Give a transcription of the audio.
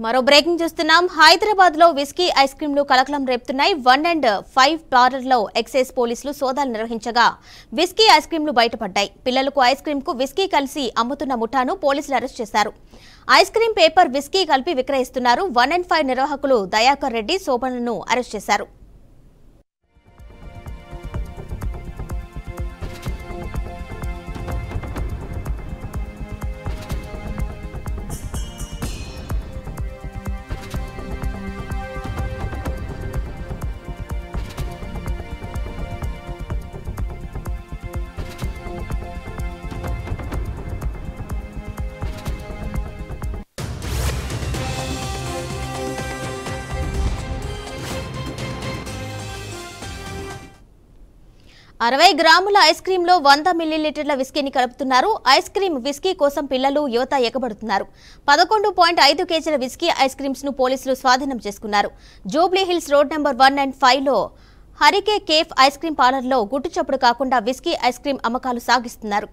మరో బ్రేకింగ్ చూస్తున్నాం. హైదరాబాద్ లో విస్కీ ఐస్ క్రీంలు కలకలం రేపుతున్నాయి. 1 and 5 బార్లలో ఎక్సైజ్ పోలీసులు సోదాలు నిర్వహించగా విస్కీ ఐస్ క్రీంలు బయటపడ్డాయి. పిల్లలకు ఐస్ క్రీం కు విస్కీ కలిసి అమ్ముతున్న ముఠాను పోలీసులు అరెస్ట్ చేశారు. ఐస్ క్రీం పేపర్ విస్కీ కలిపి విక్రయిస్తున్నారు. 1 and 5 నిర్వాహకులు దయాకర్ రెడ్డి, శోభనను అరెస్ట్ చేశారు. అరవై గ్రాముల ఐస్ క్రీంలో 100 మిల్లీలీటర్ల విస్కీని కలుపుతున్నారు. ఐస్ క్రీం విస్కీ కోసం పిల్లలు, యువత ఎగబడుతున్నారు. 11.5 కేజీల విస్కీ ఐస్ క్రీమ్స్ ను పోలీసులు స్వాధీనం చేసుకున్నారు. Jubilee hills road number 1 and 5 లో హరికే కేఫ్ ఐస్ క్రీం పార్లర్లో గుట్టుచప్పుడు కాకుండా విస్కీ ఐస్ క్రీం అమ్మకాలు సాగిస్తున్నారు.